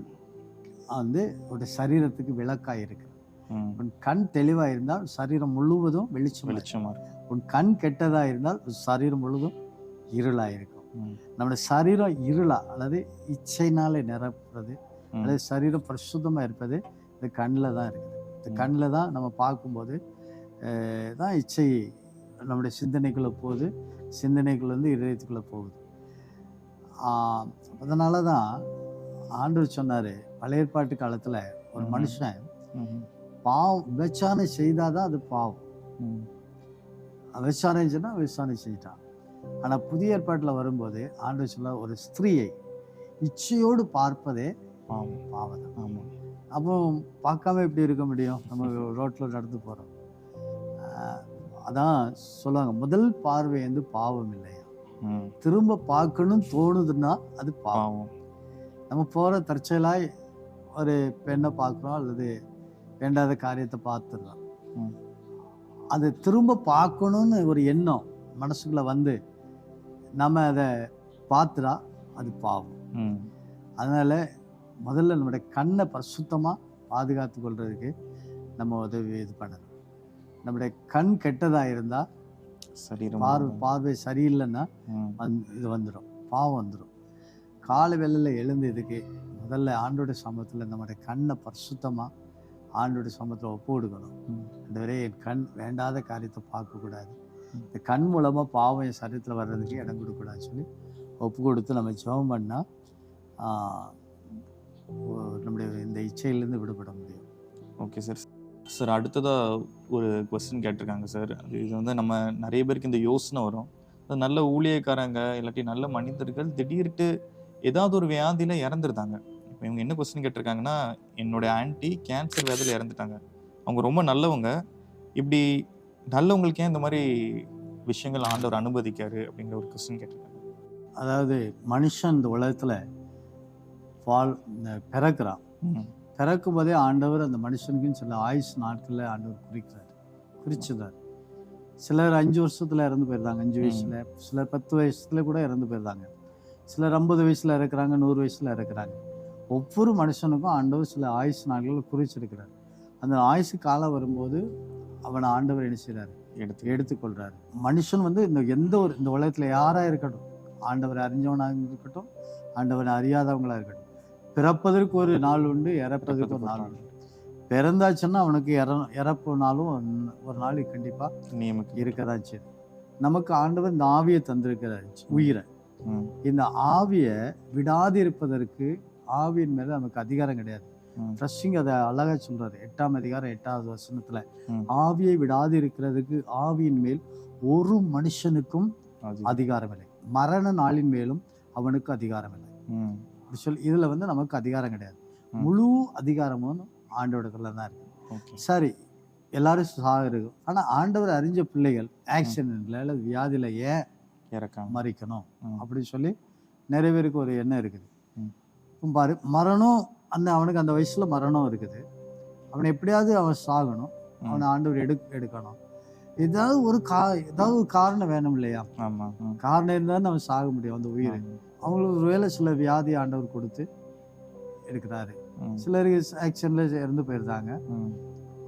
Speaker 2: வந்து ஒரு சரீரத்துக்கு விளக்காய் இருக்குது.
Speaker 1: ம்.
Speaker 2: உன் கண் தெளிவாக இருந்தால் சரீரம் முழுவதும் வெளிச்சம்.
Speaker 1: வெளிச்சமா இருக்கு.
Speaker 2: உன் கண் கெட்டதாக இருந்தால் சரீரம் முழுவதும் இருளாக இருக்கும்.
Speaker 1: ம்.
Speaker 2: நம்முடைய சரீரம் இருளா அல்லது இச்சைனாலே நிரப்புறது
Speaker 1: ம்.
Speaker 2: அல்லது சரீரம் பரிசுத்தமாக இருப்பது இந்த கண்ணில் தான் இருக்குது. இந்த கண்ணில் தான் நம்ம பார்க்கும்போது தான் இச்சை நம்முடைய சிந்தனைக்குள்ளே போகுது, சிந்தனைக்குள்ளேருந்து இதயத்துக்குள்ளே போகுது. அதனால தான் ஆண்டவர் சொன்னார், பழைய ஏற்பாட்டு காலத்தில் ஒரு மனுஷன்
Speaker 1: ம்.
Speaker 2: பாவம் விபச்சாரம் செய்தாதான் அது பாவம்.
Speaker 1: ம்.
Speaker 2: விபச்சாரம் சொன்னால் விபச்சாரம் செஞ்சிட்டான். ஆனால் புதிய ஏற்பாட்டில் வரும்போது ஆண்டவர் சொல்ல ஒரு ஸ்திரீயை இச்சையோடு பார்ப்பதே
Speaker 1: பாவம்.
Speaker 2: பாவம் தான்.
Speaker 1: ஆமாம்.
Speaker 2: அப்போ பார்க்காம எப்படி இருக்க முடியும்? நம்ம ரோட்டில் நடந்து போகிறோம். அதான் சொல்லுவாங்க, முதல் பார்வை வந்து பாவம் இல்லையா,
Speaker 1: ம்.
Speaker 2: திரும்ப பார்க்கணும் தோணுதுன்னா அது பாவம்.
Speaker 1: பாவம்.
Speaker 2: நம்ம போகிற தற்செயலாய் ஒரு பெண்ணை பார்க்குறோம் அல்லது வேண்டாத காரியத்தை பார்த்துடுறோம்.
Speaker 1: ம்.
Speaker 2: அது திரும்ப பார்க்கணுன்னு ஒரு எண்ணம் மனசுக்குள்ளே வந்து நம்ம அதை பார்த்துடா அது பாவம்.
Speaker 1: ம்.
Speaker 2: அதனால் முதல்ல நம்முடைய கண்ணை பரிசுத்தமாக பாதுகாத்து கொள்றதுக்கு நம்ம உதவி இது பண்ணணும். நம்முடைய கண் கெட்டதாக இருந்தால்
Speaker 1: சரீரம்
Speaker 2: பார்வை சரியில்லைன்னா
Speaker 1: ம்.
Speaker 2: இது வந்துடும், பாவம் வந்துடும். காலை வேளையில் எழுந்து இதுக்கு முதல்ல ஆண்டோட சமூகத்தில் நம்முடைய கண்ணை பரிசுத்தமாக ஆண்டோட சமூகத்தில் ஒப்பு கொடுக்கணும்.
Speaker 1: ம்.
Speaker 2: அதுவரை என் கண் வேண்டாத காரியத்தை பார்க்கக்கூடாது, இந்த கண் மூலமாக பாவம் என் சரீரத்தில் வர்றதுக்கு இடம் கொடுக்கக்கூடாதுன்னு சொல்லி ஒப்பு கொடுத்து நம்ம ஜெபம் பண்ணால் நம்முடைய இந்த இச்சையிலேருந்து விடுபட முடியும்.
Speaker 1: Okay sir. சார் அடுத்ததாக ஒரு கொஸ்டின் கேட்டிருக்காங்க சார். இது வந்து நம்ம நிறைய பேருக்கு இந்த யோசனை வரும், அது நல்ல ஊழியக்காரங்க இல்லாட்டி நல்ல மனிதர்கள் திடீர்ட்டு ஏதாவது ஒரு வியாதியில் இறந்துருந்தாங்க. இப்போ இவங்க என்ன கொஸ்டின் கேட்டிருக்காங்கன்னா, என்னோட ஆன்ட்டி கேன்சர் வியாதியில் இறந்துட்டாங்க, அவங்க ரொம்ப நல்லவங்க, இப்படி நல்லவங்களுக்கு ஏன் இந்த மாதிரி விஷயங்கள் ஆண்டவர் அனுமதிக்காரு அப்படிங்கிற ஒரு கொஸ்டின் கேட்டிருக்காங்க.
Speaker 2: அதாவது மனுஷன் இந்த உலகத்தில் பிறக்கிறான்.
Speaker 1: ம்.
Speaker 2: பிறக்கும் போதே ஆண்டவர் அந்த மனுஷனுக்குன்னு சில ஆயுஷ் நாட்களில் ஆண்டவர் குறிச்சிருந்தார். சிலர் 5 வருஷத்தில் இறந்து போயிருந்தாங்க, 5 வயசில், சிலர் 10 வயசுல கூட இறந்து போயிருந்தாங்க, சிலர் 50 வயசில் இறக்குறாங்க, 100 வயசில் இறக்குறாங்க. ஒவ்வொரு மனுஷனுக்கும் ஆண்டவர் சில ஆயுஷ் நாட்களில் குறிச்சிருக்கிறார். அந்த ஆயுசு காலம் வரும்போது அவனை ஆண்டவர் என்ன செய்கிறார், எடுத்துக்கொள்கிறார். மனுஷன் வந்து இந்த உலகத்தில் யாராக இருக்கட்டும், ஆண்டவரை அறிஞ்சவனாக இருக்கட்டும், ஆண்டவரை அறியாதவங்களாக இருக்கட்டும், பிறப்பதற்கு ஒரு நாள் உண்டு, இறப்பதற்கு ஒரு நாள் உண்டு. பிறந்தாச்சுன்னா அவனுக்கு இறப்பு நாளும் ஒரு நாள் கண்டிப்பாக இருக்கதான் சரி. நமக்கு ஆண்டவர் இந்த ஆவியை தந்திருக்கிறார், உயிரை. இந்த ஆவியை விடாது இருப்பதற்கு ஆவியின் மேல நமக்கு அதிகாரம் கிடையாது. ட்ரஸ்டிங் அதை அழகா சொல்றாரு, 8ஆம் அதிகாரம் 8வது வசனத்துல, ஆவியை விடாது இருக்கிறதுக்கு ஆவியின் மேல் ஒரு மனுஷனுக்கும் அதிகாரம் இல்லை, மரண நாளின் மேலும் அவனுக்கு அதிகாரம் இல்லை. இதுல வந்து நமக்கு அதிகாரம் கிடையாது, முழு அதிகாரமும் ஆண்டவரத்துல தான் இருக்கு. சரி, எல்லாரும் சாகுறது, ஆனா ஆண்டவர் அறிஞ்ச பிள்ளைகள் ஆக்சிடென்ட்ல அல்லது வியாதியில ஏன் மறிக்கணும் அப்படின்னு சொல்லி நிறைய பேருக்கு ஒரு எண்ணம் இருக்குது. பாரு, மரணம் அவனுக்கு அந்த வயசுல மரணம் இருக்குது, அவனை எப்படியாவது அவன் சாகணும், அவனை ஆண்டவர் எடுக்கணும், ஏதாவது ஒரு காரணம் வேணும் இல்லையா? காரணம் இருந்தாலும் அவன் சாக முடியும் அந்த உயிர். அவங்களுக்கு ஒரு வேளை சில வியாதி ஆண்டவர் கொடுத்து இருக்கிறாரு, சிலருக்கு ஆக்சிடென்ட்ல இறந்து போயிருந்தாங்க.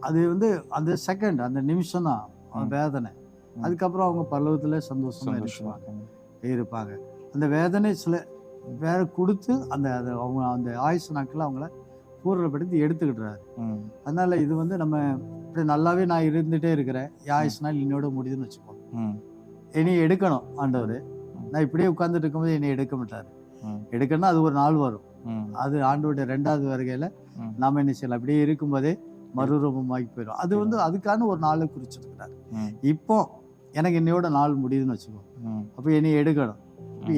Speaker 2: அது வந்து அந்த செகண்ட், அந்த நிமிஷம் தான் அவன் வேதனை. அதுக்கப்புறம் அவங்க பரலோகத்துல சந்தோஷமா இருப்பாங்க. அந்த வேதனை சில வேற கொடுத்து அவங்க அந்த ஆயுசு நாட்கள் அவங்கள பூர்வப்படுத்தி எடுத்துக்கிட்டுறாரு. அதனால இது வந்து நம்ம இப்படி நல்லாவே நான் இருந்துட்டே இருக்கிறேன், ஆயுசு நாள் என்னோட முடியுதுன்னு வச்சுக்கோங்க, என்னைய எடுக்கணும் ஆண்டவர், நான் இப்படியே உட்கார்ந்துட்டு இருக்கும்போது என்னை எடுக்க மாட்டாரு. எடுக்கணும்னா அது ஒரு நாள் வரும், அது ஆண்டவருடைய 2வது வருகையில நாம என்ன செய்யலாம், அப்படியே இருக்கும்போதே மறுரூபமாகி போயிடும். அது வந்து அதுக்கான ஒரு நாளை குறிச்சிருக்கிறாரு. இப்போ எனக்கு என்னையோட நாள் முடியுதுன்னு வச்சுக்கோ, அப்போ என்னை எடுக்கணும்.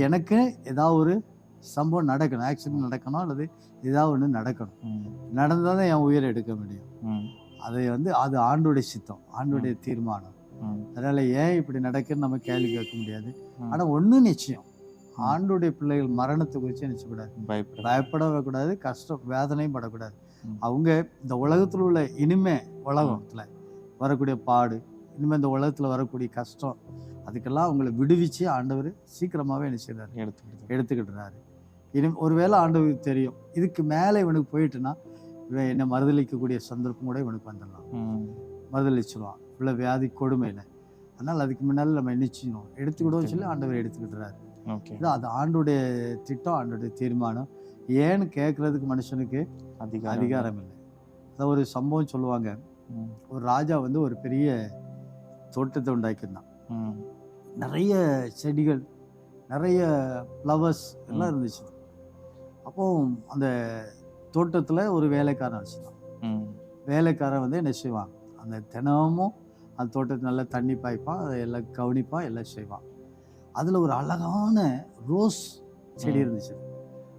Speaker 2: எனக்கு ஏதாவது ஒரு சம்பவம் நடக்கணும், ஆக்சிடென்ட் நடக்கணும் அல்லது ஏதாவது ஒன்று நடக்கணும், நடந்தால் தான் என் உயிரை எடுக்க முடியும். அதை வந்து அது ஆண்டோடைய சித்தம், ஆண்டோடைய தீர்மானம். அதனால ஏன் இப்படி நடக்குன்னு நம்ம கேள்வி கேட்க முடியாது. ஆனால் ஒன்று நிச்சயம், ஆண்டுடைய பிள்ளைகள் மரணத்தை குறித்து நினைச்சக்கூடாது, பயப்படவே கூடாது, கஷ்டம் வேதனையும் படக்கூடாது. அவங்க இந்த உலகத்தில் உள்ள உலகத்துல வரக்கூடிய பாடு, இனிமே இந்த உலகத்துல வரக்கூடிய கஷ்டம், அதுக்கெல்லாம் அவங்களை விடுவிச்சு ஆண்டவர் சீக்கிரமாவே என்ன செய்றாரு, எடுத்துக்கிட்டுறாரு. ஒருவேளை ஆண்டவருக்கு தெரியும் இதுக்கு மேலே இவனுக்கு போயிட்டுன்னா இவன் என்ன மறுதளிக்கக்கூடிய சந்தர்ப்பம் கூட இவனுக்கு வந்துடலாம், மறுதளிச்சிடுவான் உள்ள வியாதி கொடுமையில. அதனால் அதுக்கு முன்னால நம்ம என்ன செய்யணும், எடுத்துக்கிடுவோம் சொல்லி ஆண்டவர் எடுத்துக்கிட்டுறாரு. அது ஆண்டுடைய திட்டம், ஆண்டுடைய தீர்மானம். ஏன்னு கேட்கறதுக்கு மனுஷனுக்கு அதிகாரம் இல்லை. அதான் ஒரு சம்பவம் சொல்லுவாங்க. ஒரு ராஜா வந்து ஒரு பெரிய தோட்டத்தை உண்டாக்கியிருந்தான். நிறைய செடிகள், நிறைய ஃப்ளவர்ஸ் எல்லாம் இருந்துச்சு. அப்போ அந்த தோட்டத்தில் ஒரு வேலைக்காரன் வச்சுதான். வேலைக்காரன் வந்து என்ன செய்வான், அந்த தினமும் அந்த தோட்டத்தை நல்லா தண்ணி பாய்ப்பான், அதை எல்லாம் கவனிப்பான், எல்லாம் செய்வான். அதில் ஒரு அழகான ரோஸ் செடி இருந்துச்சு,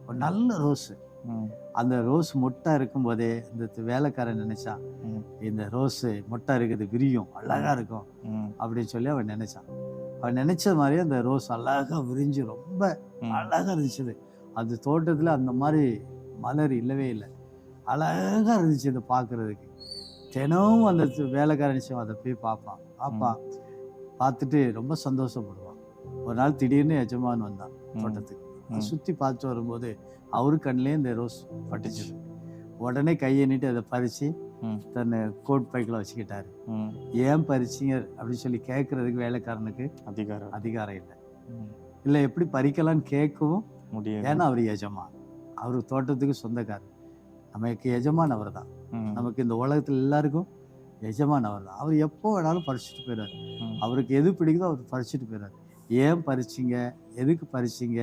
Speaker 2: ஒரு நல்ல ரோஸு. அந்த ரோஸ் மொட்டை இருக்கும்போதே இந்த வேலைக்காரன் நினைச்சான், இந்த ரோஸு மொட்டை இருக்குது, விரியும், அழகா இருக்கும் அப்படின்னு சொல்லி அவன் நினைச்சான். அவன் நினைச்ச மாதிரியே அந்த ரோஸ் அழகா விரிஞ்சு ரொம்ப அழகா இருந்துச்சு. அந்த தோட்டத்தில் அந்த மாதிரி மலர் இல்லவே இல்லை, அழகா இருந்துச்சு அதை பார்க்கறதுக்கு. தினமும் அந்த வேலைக்காரன் நிச்சயம் அதை போய் பார்ப்பான். பார்த்துட்டு ரொம்ப சந்தோஷப்படுவான். ஒரு நாள் திடீர்னு எஜமான் வந்தான் தோட்டத்துக்கு. சுற்றி பார்த்துட்டு வரும்போது அவரு கண்ணிலே இந்த ரோஸ் பட்டுச்சு. உடனே கையை நீட்டி அதை பறித்து தன்னை கோட் பைக்கில் வச்சுக்கிட்டாரு. ஏன் பறிச்சிங்க அப்படின்னு சொல்லி கேட்கறதுக்கு வேலைக்காரனுக்கு அதிகாரம் இல்லை. இல்லை எப்படி பறிக்கலான்னு கேட்கவும் முடியாது, ஏன்னா அவர் எஜமான், அவர் தோட்டத்துக்கு சொந்தக்காரர், நமக்கு எஜமான் அவர் தான். நமக்கு இந்த உலகத்தில் எல்லாருக்கும் எஜமான் அவர் தான். அவர் எப்போ வேணாலும் பறிச்சுட்டு போயிடுறாரு. அவருக்கு எது பிடிக்குதோ அவர் பறிச்சுட்டு போயிடுறாரு. ஏன் பறிச்சிங்க, எதுக்கு பறிச்சிங்க,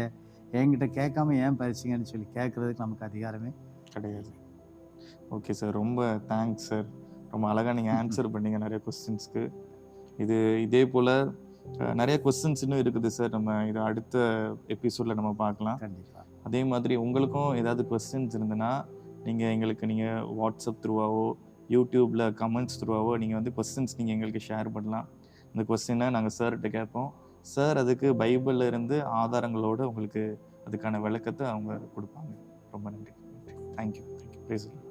Speaker 2: என்கிட்ட கேட்காம ஏன் பறிச்சிங்கன்னு சொல்லி கேட்கறதுக்கு நமக்கு அதிகாரமே கிடையாது.
Speaker 1: ஓகே சார், ரொம்ப தேங்க்ஸ் சார். ரொம்ப அழகாக நீங்கள் ஆன்சர் பண்ணீங்க நிறைய கொஸ்டின்ஸ்க்கு. இதே போல் நிறைய கொஸ்டின்ஸ் இன்னும் இருக்குது சார். நம்ம இதை அடுத்த எபிசோடில் நம்ம பார்க்கலாம்.
Speaker 2: கண்டிப்பாக.
Speaker 1: அதே மாதிரி உங்களுக்கும் ஏதாவது கொஸ்டின்ஸ் இருந்ததுன்னா நீங்கள் வாட்ஸ்அப் த்ரூவாவோ யூடியூப்பில் கமெண்ட்ஸ் த்ரூவாவோ நீங்கள் வந்து கொஸ்டின்ஸ் நீங்கள் எங்களுக்கு ஷேர் பண்ணலாம். இந்த கொஸ்டினை நாங்கள் சார்கிட்ட கேட்போம். சார் அதுக்கு பைபிளில் இருந்து ஆதாரங்களோடு உங்களுக்கு அதுக்கான விளக்கத்தை அவங்க கொடுப்பாங்க. ரொம்ப நன்றி. தேங்க்யூ. ப்ரைஸ் தி லார்ட்.